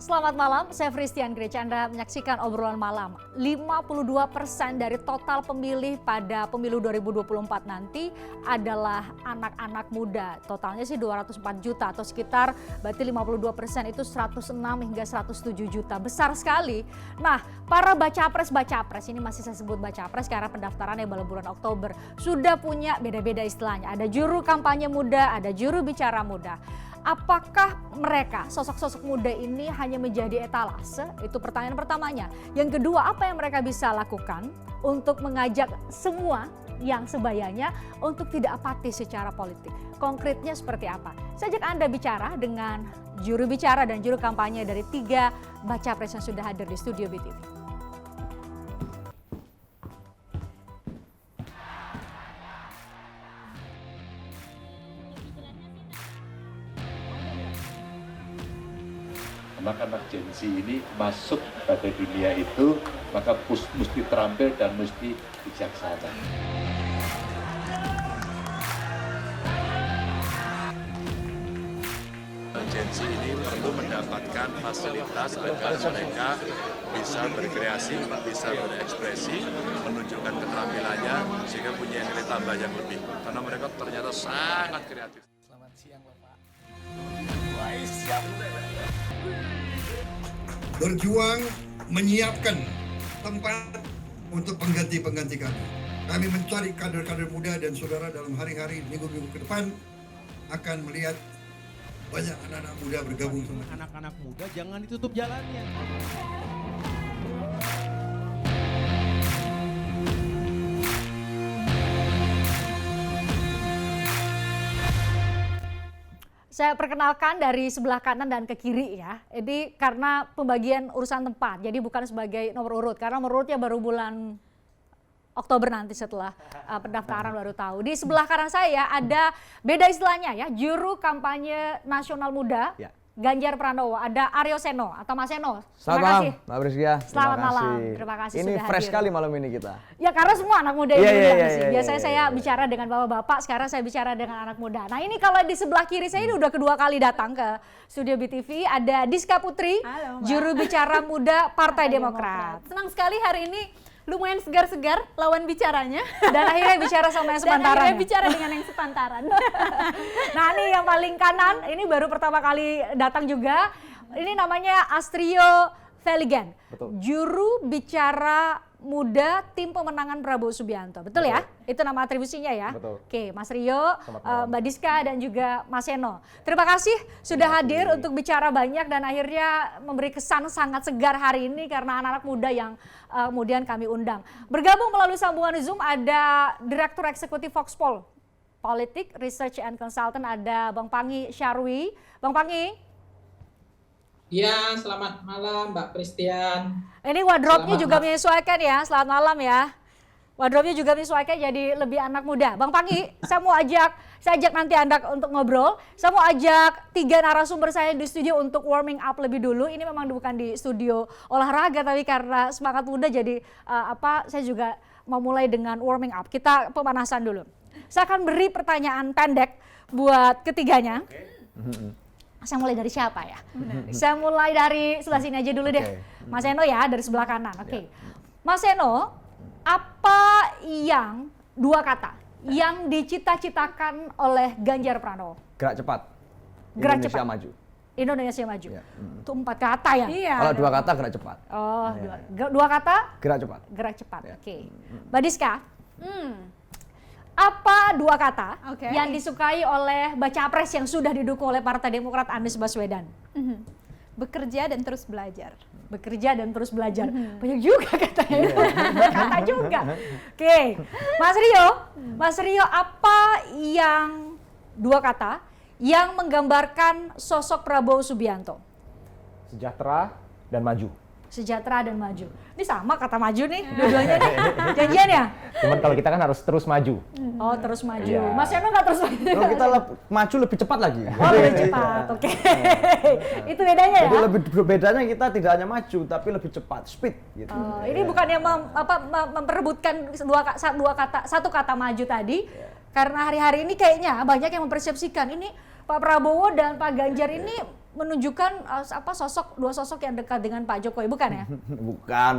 Selamat malam, saya Fristian Gereja. Anda menyaksikan obrolan malam. 52% dari total pemilih pada pemilu 2024 nanti adalah anak-anak muda. Totalnya sih 204 juta atau sekitar berarti 52% itu 106 hingga 107 juta. Besar sekali. Nah, para baca pres, ini masih saya sebut baca pres karena pendaftarannya baru bulan Oktober. Sudah punya beda-beda istilahnya. Ada juru kampanye muda, ada juru bicara muda. Apakah mereka, sosok-sosok muda ini hanya menjadi etalase? Itu pertanyaan pertamanya. Yang kedua, apa yang mereka bisa lakukan untuk mengajak semua yang sebayanya untuk tidak apatis secara politik? Konkretnya seperti apa? Saya ajak Anda bicara dengan juru bicara dan juru kampanye dari 3 baca pres yang sudah hadir di studio BTV. Anak-anak Gen Z ini masuk pada dunia itu, maka mesti terampil dan mesti bijaksana. Gen Z ini perlu mendapatkan fasilitas agar mereka bisa berkreasi, bisa berekspresi, menunjukkan keterampilannya, sehingga punya nilai tambah yang lebih. Karena mereka ternyata sangat kreatif. Selamat siang Bapak. Siap. Berjuang menyiapkan tempat untuk pengganti-pengganti kami. Kami mencari kader-kader muda dan saudara dalam hari-hari minggu-minggu ke depan akan melihat banyak anak-anak muda bergabung sama kita. Anak-anak muda jangan ditutup jalannya. Saya perkenalkan dari sebelah kanan dan ke kiri ya. Jadi karena pembagian urusan tempat, jadi bukan sebagai nomor urut. Karena nomor urutnya baru bulan Oktober nanti setelah pendaftaran baru tahu. Di sebelah kanan saya ada beda istilahnya ya, juru kampanye nasional muda. Ya. Ganjar Pranowo, ada Aryo Seno atau Mas Seno. Selamat malam, Mbak Priscia. Selamat malam, terima kasih ini sudah fresh hadir. sekali malam ini kita. Ya karena semua anak muda ini biasanya saya iya. bicara dengan bapak-bapak, sekarang saya bicara dengan anak muda. Nah ini kalau di sebelah kiri saya ini udah kedua kali datang ke studio BTV, ada Diska Putri, juru bicara muda Partai Demokrat. Senang sekali hari ini lumayan segar-segar lawan bicaranya. Dan akhirnya bicara sama yang sepantaran. Dan akhirnya bicara dengan yang sepantaran. Nah ini yang paling kanan, ini baru pertama kali datang juga. Ini namanya Astrio Veligen, juru bicara muda tim pemenangan Prabowo Subianto. Betul ya? Itu nama atribusinya ya? Betul. Oke, Mas Rio, Mbak Diska dan juga Mas Seno. Terima kasih sudah hadir untuk bicara banyak dan akhirnya memberi kesan sangat segar hari ini karena anak-anak muda yang kemudian kami undang. Bergabung melalui sambungan Zoom ada Direktur Eksekutif Voxpol Politik Research and Consultant, ada Bang Pangi Syarwi. Bang Pangi. Ya, selamat malam Mbak Pristian. Ini wardrobe-nya juga menyesuaikan ya, selamat malam ya. Wardrobe-nya juga menyesuaikan jadi lebih anak muda. Bang Pangi, saya ajak nanti Anda untuk ngobrol. Saya mau ajak 3 narasumber saya di studio untuk warming up lebih dulu. Ini memang bukan di studio olahraga, tapi karena semangat muda jadi saya juga mau mulai dengan warming up. Kita pemanasan dulu. Saya akan beri pertanyaan pendek buat ketiganya. Saya mulai dari siapa ya? Saya mulai dari sebelah sini aja dulu deh. Mas Seno ya, dari sebelah kanan. Oke. Mas Seno, apa yang 2 kata yang dicita-citakan oleh Ganjar Pranowo? Gerak cepat. Gerak Indonesia cepat. maju. Indonesia maju. Ya. Itu 4 kata ya? Iya. Kalau 2 kata gerak cepat. Oh, 2 kata? Gerak cepat. Gerak cepat. Ya. Oke. Mbak Diska, apa 2 kata yang disukai oleh baca pres yang sudah didukung oleh Partai Demokrat Anies Baswedan? Bekerja dan terus belajar. Bekerja dan terus belajar. Banyak juga katanya. Kata juga. Oke. Mas Rio, apa yang 2 kata yang menggambarkan sosok Prabowo Subianto? Sejahtera dan maju. Sejahtera dan maju. Ini sama kata maju nih, dua-duanya nih. Janjian ya? Cuman kalau kita kan harus terus maju. Oh, terus maju. Iya. Mas Yono nggak terus maju? Kalau kita maju lebih cepat lagi. Oh, lebih cepat. Oke. Itu bedanya ya? Jadi bedanya kita tidak hanya maju, tapi lebih cepat, speed. Gitu. Ini bukannya memperebutkan satu kata maju tadi, karena hari-hari ini kayaknya banyak yang mempersepsikan ini Pak Prabowo dan Pak Ganjar ini menunjukkan dua sosok yang dekat dengan Pak Jokowi, bukan ya? Bukan.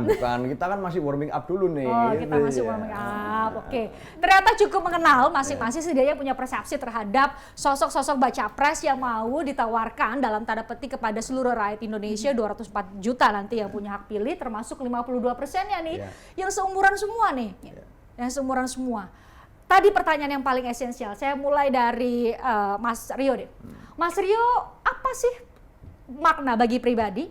Kita kan masih warming up dulu nih. Oh, kita masih warming up. Oke. Ternyata cukup mengenal masing-masing setidaknya punya persepsi terhadap sosok-sosok baca pres yang mau ditawarkan dalam tanda petik kepada seluruh rakyat Indonesia, 204 juta nanti yang punya hak pilih, termasuk 52%-nya nih, yang seumuran semua nih. Yang seumuran semua. Tadi pertanyaan yang paling esensial, saya mulai dari Mas Rio deh. Mas Rio, apa sih makna bagi pribadi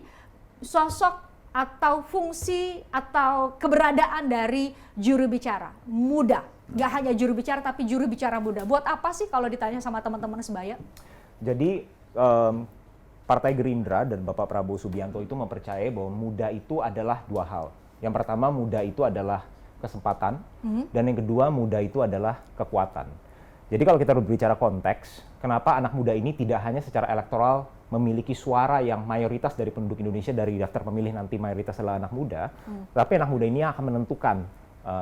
sosok atau fungsi atau keberadaan dari juru bicara muda? Gak hanya juru bicara tapi juru bicara muda. Buat apa sih kalau ditanya sama teman-teman sebaya? Jadi Partai Gerindra dan Bapak Prabowo Subianto itu mempercayai bahwa muda itu adalah dua hal. Yang pertama, muda itu adalah kesempatan, dan yang kedua, muda itu adalah kekuatan. Jadi kalau kita berbicara konteks, kenapa anak muda ini tidak hanya secara elektoral memiliki suara yang mayoritas dari penduduk Indonesia dari daftar pemilih nanti mayoritas adalah anak muda, tapi anak muda ini akan menentukan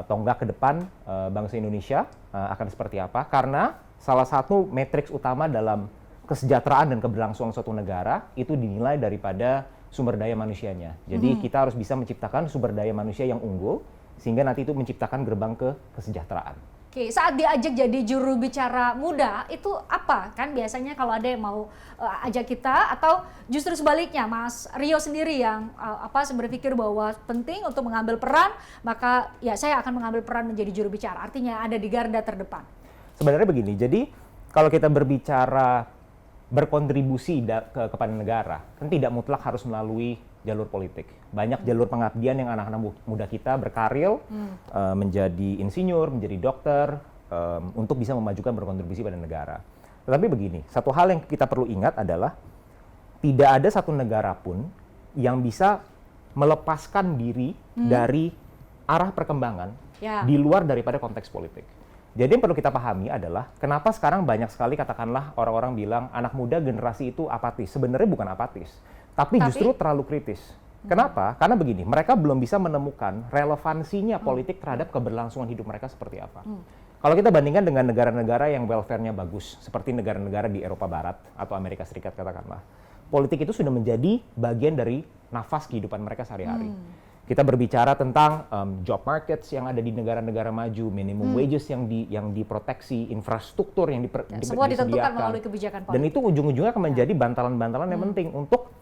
tonggak ke depan bangsa Indonesia akan seperti apa, karena salah satu matriks utama dalam kesejahteraan dan keberlangsungan suatu negara itu dinilai daripada sumber daya manusianya. Jadi kita harus bisa menciptakan sumber daya manusia yang unggul, sehingga nanti itu menciptakan gerbang ke kesejahteraan. Oke, saat diajak jadi juru bicara muda itu apa? Kan biasanya kalau ada yang mau ajak kita, atau justru sebaliknya Mas Rio sendiri yang berpikir bahwa penting untuk mengambil peran, maka ya saya akan mengambil peran menjadi juru bicara. Artinya ada di garda terdepan. Sebenarnya begini, jadi kalau kita berbicara berkontribusi kepada negara, kan tidak mutlak harus melalui jalur politik. Banyak jalur pengabdian yang anak-anak muda kita berkarir, menjadi insinyur, menjadi dokter, untuk bisa memajukan berkontribusi pada negara. Tetapi begini, satu hal yang kita perlu ingat adalah tidak ada satu negara pun yang bisa melepaskan diri dari arah perkembangan di luar daripada konteks politik. Jadi yang perlu kita pahami adalah kenapa sekarang banyak sekali katakanlah orang-orang bilang anak muda generasi itu apatis. Sebenarnya bukan apatis, tapi justru terlalu kritis. Kenapa? Karena begini, mereka belum bisa menemukan relevansinya politik terhadap keberlangsungan hidup mereka seperti apa. Kalau kita bandingkan dengan negara-negara yang welfare-nya bagus, seperti negara-negara di Eropa Barat atau Amerika Serikat katakanlah, politik itu sudah menjadi bagian dari nafas kehidupan mereka sehari-hari. Kita berbicara tentang job markets yang ada di negara-negara maju, minimum wages yang diproteksi, infrastruktur yang semua ditentukan disediakan. melalui kebijakan politik. Dan itu ujung-ujungnya akan menjadi bantalan-bantalan yang penting untuk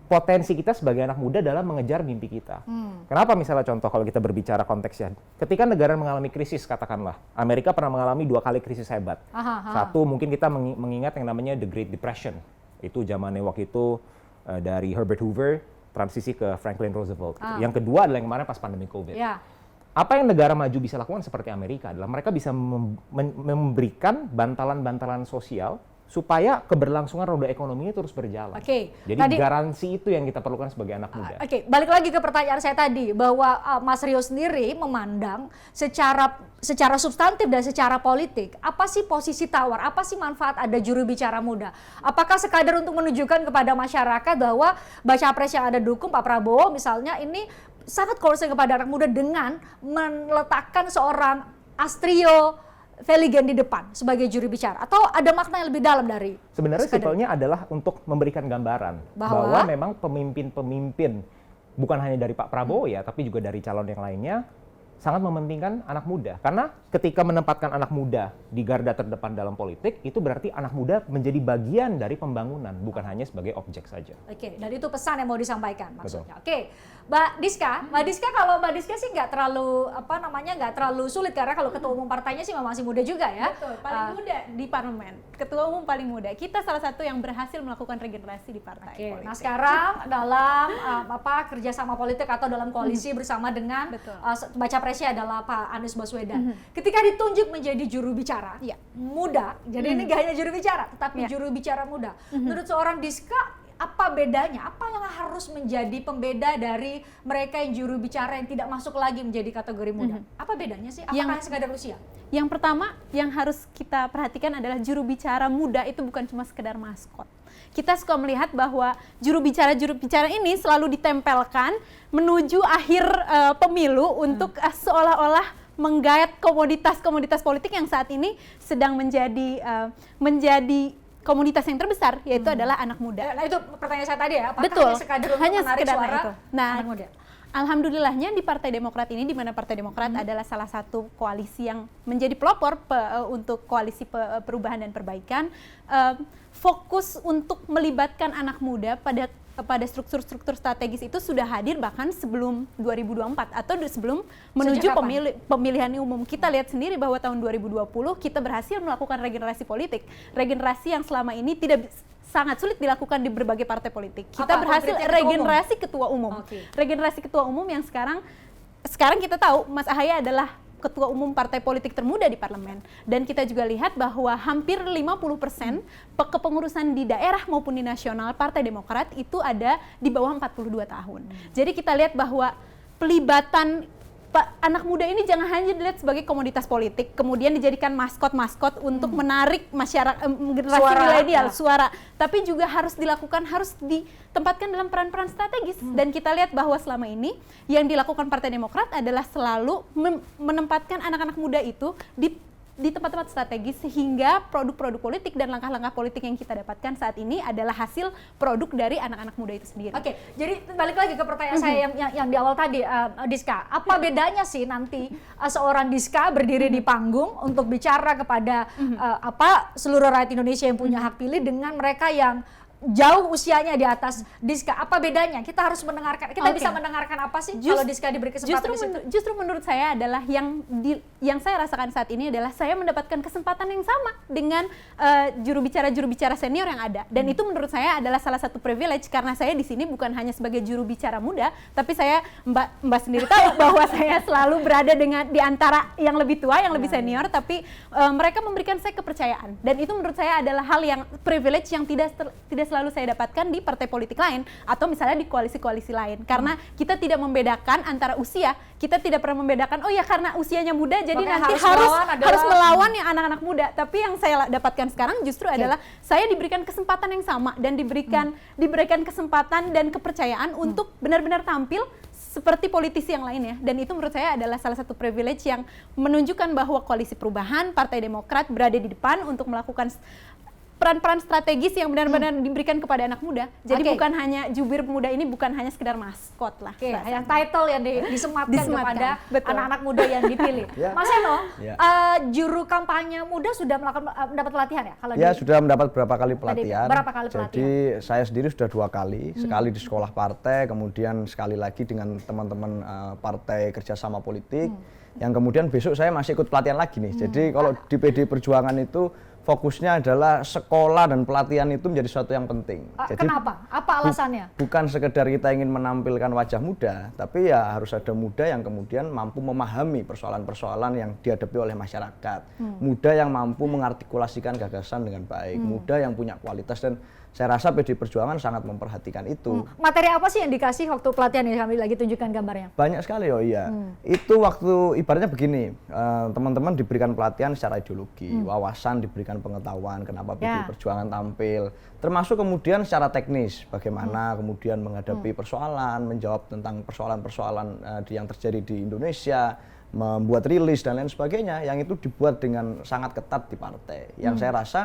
potensi kita sebagai anak muda dalam mengejar mimpi kita. Kenapa misalnya contoh kalau kita berbicara konteksnya, ketika negara mengalami krisis katakanlah, Amerika pernah mengalami 2 kali krisis hebat. Satu mungkin kita mengingat yang namanya The Great Depression. Itu zamannya waktu itu dari Herbert Hoover, transisi ke Franklin Roosevelt. Yang kedua adalah yang kemarin pas pandemi COVID. Apa yang negara maju bisa lakukan seperti Amerika adalah mereka bisa memberikan bantalan-bantalan sosial supaya keberlangsungan roda ekonominya terus berjalan. Jadi garansi itu yang kita perlukan sebagai anak muda. Balik lagi ke pertanyaan saya tadi, bahwa Mas Rio sendiri memandang secara substantif dan secara politik, apa sih posisi tawar, apa sih manfaat ada juru bicara muda? Apakah sekadar untuk menunjukkan kepada masyarakat bahwa baca pres yang ada dukung Pak Prabowo misalnya ini sangat concern kepada anak muda dengan meletakkan seorang Astrio Veligen di depan sebagai juru bicara, atau ada makna yang lebih dalam dari? Sebenarnya simpelnya adalah untuk memberikan gambaran bahwa memang pemimpin-pemimpin bukan hanya dari Pak Prabowo ya, tapi juga dari calon yang lainnya sangat mementingkan anak muda. Karena ketika menempatkan anak muda di garda terdepan dalam politik, itu berarti anak muda menjadi bagian dari pembangunan, bukan hanya sebagai objek saja. Dan itu pesan yang mau disampaikan maksudnya. Mbak Diska, kalau Mbak Diska sih nggak terlalu sulit, karena kalau ketua umum partainya sih masih muda juga ya. Betul, paling muda di parlemen. Ketua umum paling muda. Kita salah satu yang berhasil melakukan regenerasi di partai politik. Nah sekarang dalam kerjasama politik atau dalam koalisi bersama dengan baca presnya adalah Pak Anies Baswedan. Ketika ditunjuk menjadi juru bicara muda, jadi ini gak hanya juru bicara, tetapi juru bicara muda. Menurut seorang Diska, apa bedanya? Apa yang harus menjadi pembeda dari mereka yang juru bicara yang tidak masuk lagi menjadi kategori muda? Apa bedanya sih? Apakah sekadar usia? Yang pertama yang harus kita perhatikan adalah juru bicara muda itu bukan cuma sekedar maskot. Kita suka melihat bahwa juru bicara ini selalu ditempelkan menuju akhir pemilu untuk seolah-olah menggait komoditas politik yang saat ini sedang menjadi komunitas yang terbesar, yaitu adalah anak muda. Nah, itu pertanyaan saya tadi ya, apakah Betul, hanya sekadar untuk menarik suara itu. Nah, anak muda? Alhamdulillahnya di Partai Demokrat ini, di mana Partai Demokrat adalah salah satu koalisi yang menjadi pelopor untuk koalisi perubahan dan perbaikan, fokus untuk melibatkan anak muda pada struktur-struktur strategis itu sudah hadir bahkan sebelum 2024 atau sebelum menuju pemilihan umum. Kita lihat sendiri bahwa tahun 2020 kita berhasil melakukan regenerasi politik, regenerasi yang selama ini sangat sulit dilakukan di berbagai partai politik. Kita berhasil regenerasi ketua umum. Regenerasi ketua umum yang sekarang kita tahu Mas Ahaye adalah ketua umum partai politik termuda di parlemen, dan kita juga lihat bahwa hampir 50% kepengurusan di daerah maupun di nasional Partai Demokrat itu ada di bawah 42 tahun. Jadi kita lihat bahwa pelibatan anak muda ini jangan hanya dilihat sebagai komoditas politik, kemudian dijadikan maskot-maskot untuk menarik masyarakat, generasi milenial, suara, tapi juga harus ditempatkan dalam peran-peran strategis. Dan kita lihat bahwa selama ini yang dilakukan Partai Demokrat adalah selalu menempatkan anak-anak muda itu di tempat-tempat strategis, sehingga produk-produk politik dan langkah-langkah politik yang kita dapatkan saat ini adalah hasil produk dari anak-anak muda itu sendiri. Oke, jadi balik lagi ke pertanyaan saya yang di awal tadi, Diska. Apa bedanya sih nanti seorang Diska berdiri di panggung untuk bicara kepada seluruh rakyat Indonesia yang punya hak pilih dengan mereka yang jauh usianya di atas Diska? Apa bedanya? Kita harus mendengarkan, kita bisa mendengarkan apa sih kalau Diska diberi kesempatan di situ? Justru menurut saya adalah yang saya rasakan saat ini adalah saya mendapatkan kesempatan yang sama dengan juru bicara senior yang ada, dan itu menurut saya adalah salah satu privilege, karena saya di sini bukan hanya sebagai juru bicara muda, tapi saya Mbak sendiri tahu bahwa saya selalu berada di antara yang lebih tua, yang lebih senior, tapi mereka memberikan saya kepercayaan, dan itu menurut saya adalah hal yang privilege yang tidak selalu saya dapatkan di partai politik lain atau misalnya di koalisi-koalisi lain, karena kita tidak membedakan antara usia, kita tidak pernah membedakan oh ya karena usianya muda jadi nanti harus melawan yang anak-anak muda. Tapi yang saya dapatkan sekarang justru adalah saya diberikan kesempatan yang sama dan diberikan kesempatan dan kepercayaan untuk benar-benar tampil seperti politisi yang lainnya, dan itu menurut saya adalah salah satu privilege yang menunjukkan bahwa koalisi perubahan Partai Demokrat berada di depan untuk melakukan peran-peran strategis yang benar-benar diberikan kepada anak muda. Jadi bukan hanya jubir pemuda ini bukan hanya sekedar maskot lah. Yang title yang disematkan kepada anak-anak muda yang dipilih. Mas Eno, juru kampanye muda sudah mendapat pelatihan ya? Kalau sudah mendapat beberapa kali pelatihan. Berapa kali pelatihan? Jadi saya sendiri sudah 2 kali, sekali di sekolah partai, kemudian sekali lagi dengan teman-teman partai kerjasama politik, yang kemudian besok saya masih ikut pelatihan lagi nih. Jadi kalau di PD Perjuangan itu fokusnya adalah sekolah dan pelatihan itu menjadi sesuatu yang penting. Jadi, kenapa? Apa alasannya? Bukan sekedar kita ingin menampilkan wajah muda, tapi ya harus ada muda yang kemudian mampu memahami persoalan-persoalan yang dihadapi oleh masyarakat. Muda yang mampu mengartikulasikan gagasan dengan baik, muda yang punya kualitas, dan saya rasa PD Perjuangan sangat memperhatikan itu. Materi apa sih yang dikasih waktu pelatihan ini? Kami lagi tunjukkan gambarnya. Banyak sekali, Itu waktu ibaratnya begini, teman-teman diberikan pelatihan secara ideologi, wawasan, diberikan pengetahuan kenapa PD Perjuangan tampil, termasuk kemudian secara teknis, bagaimana kemudian menghadapi persoalan, menjawab tentang persoalan-persoalan yang terjadi di Indonesia, membuat rilis dan lain sebagainya, yang itu dibuat dengan sangat ketat di partai. Yang saya rasa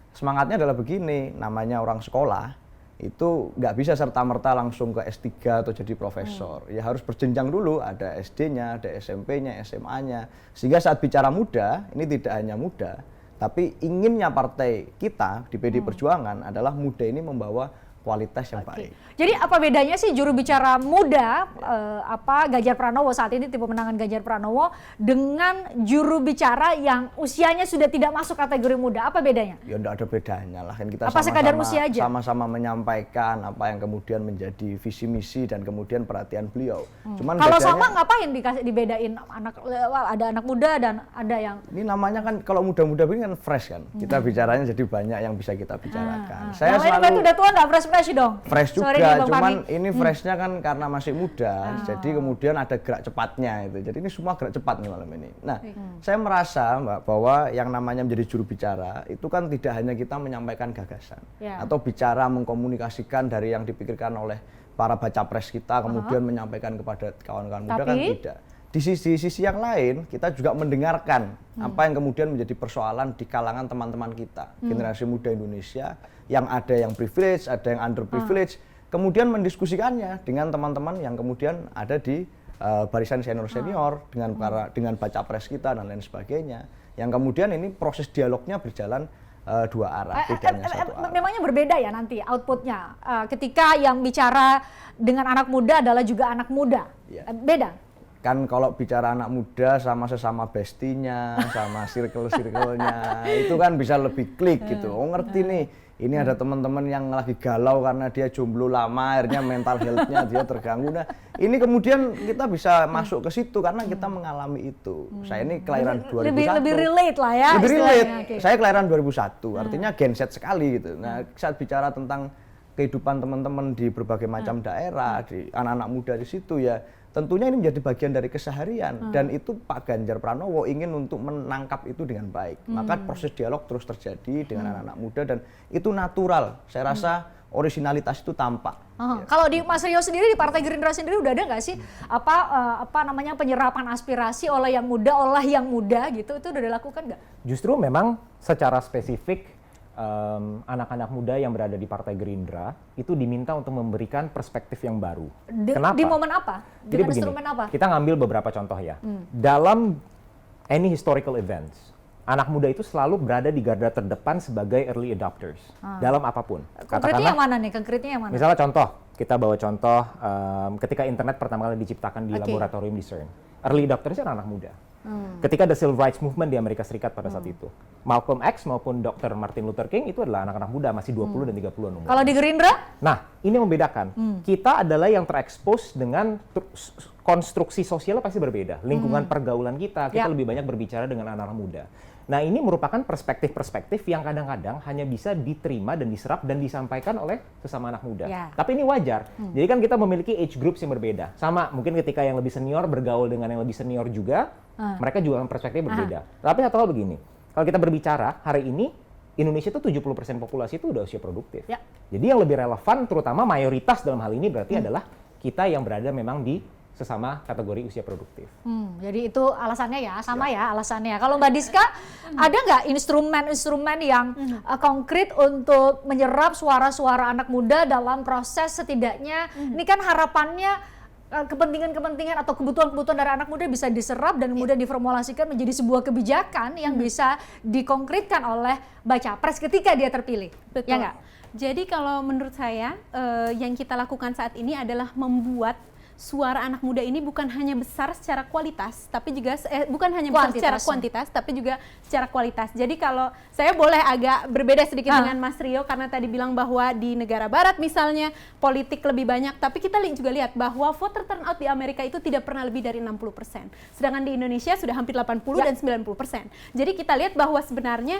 semangatnya adalah begini, namanya orang sekolah itu nggak bisa serta-merta langsung ke S3 atau jadi profesor. Ya harus berjenjang dulu, ada SD-nya, ada SMP-nya, SMA-nya. Sehingga saat bicara muda, ini tidak hanya muda, tapi inginnya partai kita di PD Perjuangan adalah muda ini membawa kualitas yang baik. Jadi apa bedanya sih juru bicara muda Ganjar Pranowo saat ini, tipe pemenangan Ganjar Pranowo, dengan juru bicara yang usianya sudah tidak masuk kategori muda? Apa bedanya? Ya enggak ada bedanya lah, kan kita sama-sama menyampaikan apa yang kemudian menjadi visi misi dan kemudian perhatian beliau. Cuman kalau sama ngapain dibedain ada anak muda dan ada yang ini namanya kan kalau muda-muda ini kan fresh kan. Kita bicaranya jadi banyak yang bisa kita bicarakan. Saya selalu udah tua nggak fresh dong. Fresh juga, cuman ini freshnya kan karena masih muda, jadi kemudian ada gerak cepatnya itu. Jadi ini semua gerak cepat nih malam ini. Nah, saya merasa Mbak bahwa yang namanya menjadi juru bicara itu kan tidak hanya kita menyampaikan gagasan atau bicara mengkomunikasikan dari yang dipikirkan oleh para baca pres kita kemudian menyampaikan kepada kawan-kawan muda, kan tidak. di sisi yang lain kita juga mendengarkan apa yang kemudian menjadi persoalan di kalangan teman-teman kita, generasi muda Indonesia, yang ada yang privilege, ada yang underprivilege, kemudian mendiskusikannya dengan teman-teman yang kemudian ada di barisan senior-senior dengan baca pres kita dan lain sebagainya, yang kemudian ini proses dialognya berjalan dua arah, tidak hanya satu arah. Memangnya berbeda ya nanti outputnya ketika yang bicara dengan anak muda adalah juga anak muda, beda? Kan kalau bicara anak muda sama sesama bestinya, sama circle-circle-nya, itu kan bisa lebih klik gitu. Oh ngerti nih, ini ada teman-teman yang lagi galau karena dia jomblo lama, akhirnya mental health-nya dia terganggu. Nah ini kemudian kita bisa masuk ke situ karena kita mengalami itu. Saya ini kelahiran 2001. Lebih relate lah ya. Lebih relate. Okay. Saya kelahiran 2001, artinya Gen Z sekali gitu. Nah saat bicara tentang kehidupan teman-teman di berbagai macam daerah, di anak-anak muda di situ ya, tentunya ini menjadi bagian dari keseharian dan itu Pak Ganjar Pranowo ingin untuk menangkap itu dengan baik. Maka proses dialog terus terjadi dengan anak-anak muda dan itu natural. Saya rasa originalitas itu tampak. Ya. Kalau di Mas Rio sendiri, di Partai Gerindra sendiri udah ada nggak sih apa namanya penyerapan aspirasi oleh yang muda gitu, itu udah dilakukan nggak? Justru memang secara spesifik anak-anak muda yang berada di Partai Gerindra itu diminta untuk memberikan perspektif yang baru. Kenapa? Di momen apa? Jadi Dengan begini, instrumen apa? kita ngambil beberapa contoh ya. Dalam any historical events, anak muda itu selalu berada di garda terdepan sebagai early adopters dalam apapun. Konkretnya yang mana nih? Konkretnya yang mana? Misalnya contoh, kita bawa contoh ketika internet pertama kali diciptakan di laboratorium di CERN. Early adopters adalah anak muda. Ketika ada Civil Rights Movement di Amerika Serikat pada saat itu, Malcolm X maupun Dr. Martin Luther King itu adalah anak-anak muda, masih 20 dan 30-an umur. Kalau di Gerindra? Nah, ini yang membedakan. Kita adalah yang terekspos dengan konstruksi sosialnya pasti berbeda. Lingkungan pergaulan kita lebih banyak berbicara dengan anak-anak muda. Nah, ini merupakan perspektif-perspektif yang kadang-kadang hanya bisa diterima dan diserap dan disampaikan oleh sesama anak muda. Tapi ini wajar. Jadi kan kita memiliki age groups yang berbeda. Sama, mungkin ketika yang lebih senior bergaul dengan yang lebih senior juga, mereka juga perspektif berbeda. Tapi satu hal begini, kalau kita berbicara hari ini, Indonesia itu 70% populasi itu udah usia produktif. Jadi yang lebih relevan, terutama mayoritas dalam hal ini berarti adalah kita yang berada memang di sesama kategori usia produktif. Jadi itu alasannya ya, sama ya alasannya. Kalau Mbak Diska, ada nggak instrumen-instrumen yang konkret untuk menyerap suara-suara anak muda dalam proses setidaknya, ini kan harapannya kepentingan-kepentingan atau kebutuhan-kebutuhan dari anak muda bisa diserap dan kemudian diformulasikan menjadi sebuah kebijakan yang bisa dikonkretkan oleh baca pres ketika dia terpilih. Betul. Ya nggak? Jadi kalau menurut saya yang kita lakukan saat ini adalah membuat suara anak muda ini bukan hanya besar secara kualitas, tapi juga bukan hanya besar secara kuantitas, tapi juga secara kualitas. Jadi kalau saya boleh agak berbeda sedikit dengan Mas Rio, karena tadi bilang bahwa di negara barat misalnya politik lebih banyak, tapi kita juga lihat bahwa voter turnout di Amerika itu tidak pernah lebih dari 60%. Sedangkan di Indonesia sudah hampir 80 dan 90%. Jadi kita lihat bahwa sebenarnya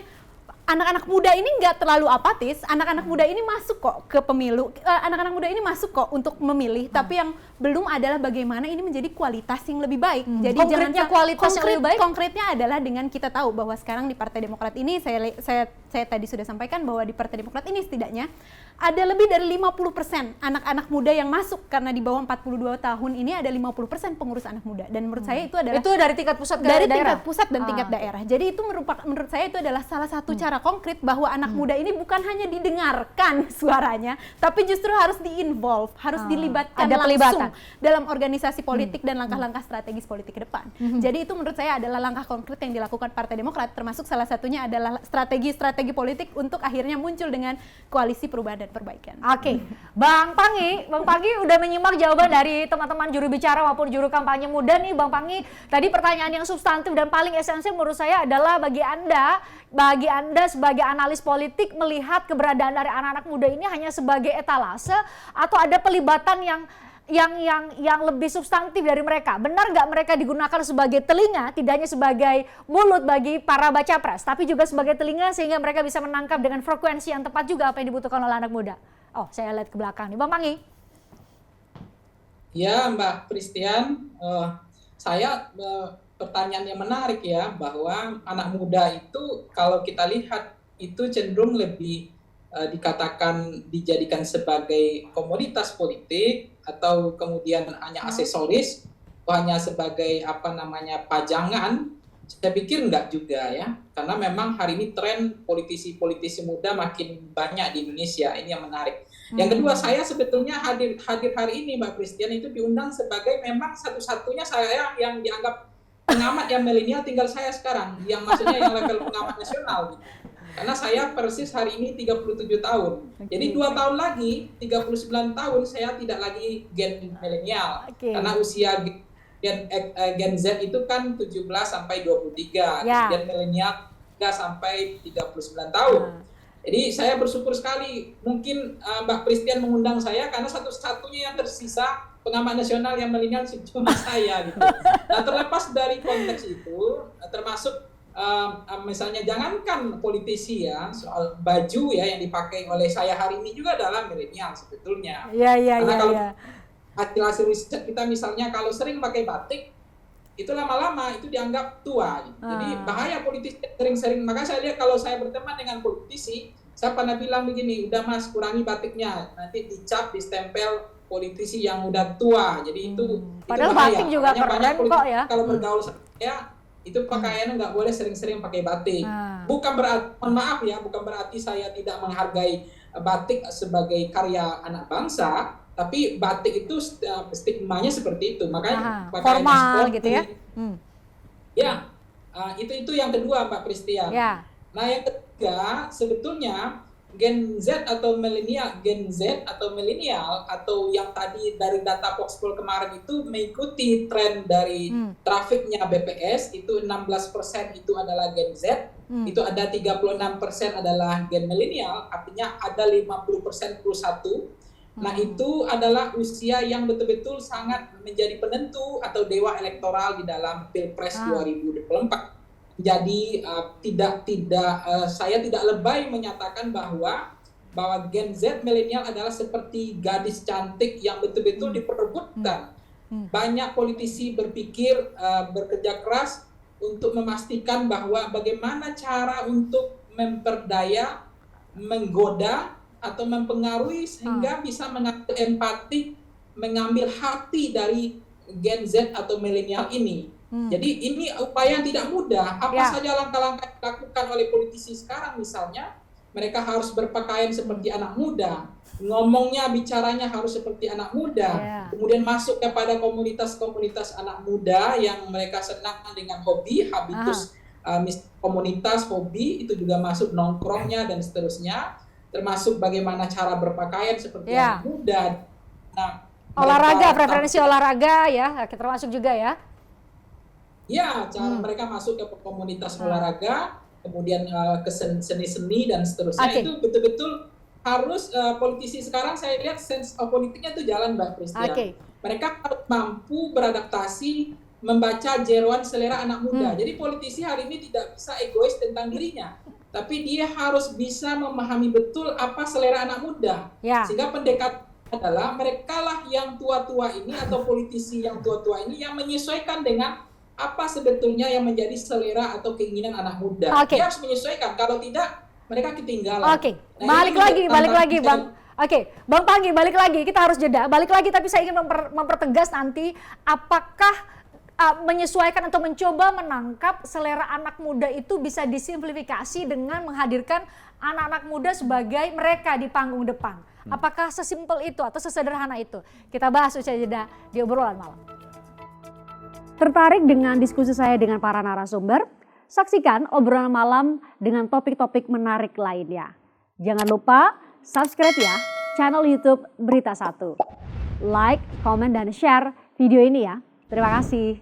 anak-anak muda ini nggak terlalu apatis, anak-anak muda ini masuk kok ke pemilu, anak-anak muda ini masuk kok untuk memilih, tapi yang belum adalah bagaimana ini menjadi kualitas yang lebih baik. Jadi konkretnya kualitas yang lebih baik? Konkretnya adalah dengan kita tahu bahwa sekarang di Partai Demokrat ini, saya tadi sudah sampaikan bahwa di Partai Demokrat ini setidaknya ada lebih dari 50% anak-anak muda yang masuk, karena di bawah 42 tahun ini ada 50% pengurus anak muda, dan menurut saya itu adalah dari tingkat pusat ke dari daerah? tingkat pusat dan tingkat daerah. Jadi itu menurut saya itu adalah salah satu cara konkret bahwa anak muda ini bukan hanya didengarkan suaranya, tapi justru harus di-involve, harus dilibatkan langsung dalam organisasi politik dan langkah-langkah strategis politik ke depan. Jadi itu menurut saya adalah langkah konkret yang dilakukan Partai Demokrat, termasuk salah satunya adalah strategi politik untuk akhirnya muncul dengan koalisi perubahan dan perbaikan. Oke, Bang Panggi udah menyimak jawaban dari teman-teman juru bicara maupun juru kampanye muda nih. Bang Panggi, tadi pertanyaan yang substantif dan paling esensial menurut saya adalah bagi Anda sebagai analis politik melihat keberadaan dari anak-anak muda ini hanya sebagai etalase atau ada pelibatan yang lebih substantif dari mereka. Benar nggak mereka digunakan sebagai telinga, tidak hanya sebagai mulut bagi para baca pres, tapi juga sebagai telinga sehingga mereka bisa menangkap dengan frekuensi yang tepat juga apa yang dibutuhkan oleh anak muda. Oh, saya lihat ke belakang nih, Bang Panggi. Ya, Mbak Christian, saya pertanyaan yang menarik ya, bahwa anak muda itu kalau kita lihat itu cenderung lebih dijadikan sebagai komoditas politik atau kemudian hanya aksesoris hanya sebagai pajangan, saya pikir enggak juga ya, karena memang hari ini tren politisi-politisi muda makin banyak di Indonesia, ini yang menarik. Yang kedua, saya sebetulnya hadir hari ini Mbak Christian itu diundang sebagai memang satu-satunya saya yang dianggap pengamat yang milenial, tinggal saya sekarang, yang maksudnya yang level pengamat nasional gitu. Karena saya persis hari ini 37 tahun. Jadi 2 tahun lagi, 39 tahun saya tidak lagi gen milenial. Karena usia Gen Z itu kan 17 sampai 23, Gen milenial 3 sampai 39 tahun. Jadi saya bersyukur sekali mungkin Mbak Christian mengundang saya karena satu-satunya yang tersisa pengamat nasional yang milenial cuma saya gitu. Nah, terlepas dari konteks itu, termasuk misalnya jangankan politisi ya, soal baju ya yang dipakai oleh saya hari ini juga adalah milenial sebetulnya. Karena kalau hasil riset kita misalnya kalau sering pakai batik, itu lama-lama itu dianggap tua. Jadi bahaya politisi sering-sering. Maka saya lihat kalau saya berteman dengan politisi, saya pernah bilang begini, udah Mas kurangi batiknya, nanti dicap, distempel politisi yang udah tua. Jadi itu padahal bahaya. batik juga keren kok ya. Kalau bergaul saya, itu pakaiannya nggak boleh sering-sering pakai batik. Bukan berarti, mohon maaf ya, bukan berarti saya tidak menghargai batik sebagai karya anak bangsa, tapi batik itu stigmanya seperti itu, makanya formal gitu ya. Ya, itu yang kedua Mbak Christian. Nah yang ketiga sebetulnya Gen Z atau milenial atau yang tadi dari data Voxpol kemarin itu mengikuti tren dari trafiknya BPS, itu 16% itu adalah Gen Z, itu ada 36% adalah Gen milenial, artinya ada 50% plus 1. Nah itu adalah usia yang betul-betul sangat menjadi penentu atau dewa elektoral di dalam Pilpres 2024. Jadi saya tidak lebay menyatakan bahwa Gen Z milenial adalah seperti gadis cantik yang betul-betul diperebutkan. Banyak politisi berpikir bekerja keras untuk memastikan bahwa bagaimana cara untuk memperdaya, menggoda atau mempengaruhi sehingga bisa mengambil empati, mengambil hati dari Gen Z atau milenial ini. Jadi ini upaya yang tidak mudah. Apa saja langkah-langkah yang dilakukan oleh politisi sekarang misalnya, mereka harus berpakaian seperti anak muda, ngomongnya, bicaranya harus seperti anak muda, kemudian masuk kepada komunitas-komunitas anak muda yang mereka senang dengan hobi, habitus komunitas, hobi, itu juga masuk nongkrongnya dan seterusnya. Termasuk bagaimana cara berpakaian seperti anak muda. Nah, olahraga, preferensi olahraga ya, termasuk juga ya. Ya, cara mereka masuk ke komunitas olahraga, kemudian ke seni-seni dan seterusnya. Itu betul-betul harus politisi sekarang saya lihat sense of politiknya itu jalan Mbak Christian. Mereka harus mampu beradaptasi, membaca jeroan selera anak muda. Jadi politisi hari ini tidak bisa egois tentang dirinya, tapi dia harus bisa memahami betul apa selera anak muda. Sehingga pendekat adalah mereka lah yang tua-tua ini atau politisi yang tua-tua ini yang menyesuaikan dengan apa sebetulnya yang menjadi selera atau keinginan anak muda. Dia harus menyesuaikan, kalau tidak mereka ketinggalan. Balik lagi Bang. Bang Panggi, balik lagi, kita harus jeda. Balik lagi, tapi saya ingin mempertegas nanti apakah menyesuaikan atau mencoba menangkap selera anak muda itu bisa disimplifikasi dengan menghadirkan anak-anak muda sebagai mereka di panggung depan. Apakah sesimpel itu atau sesederhana itu? Kita bahas usai jeda di obrolan malam. Tertarik dengan diskusi saya dengan para narasumber? Saksikan obrolan malam dengan topik-topik menarik lainnya. Jangan lupa subscribe ya channel YouTube Berita 1. Like, komen, dan share video ini ya. Terima kasih.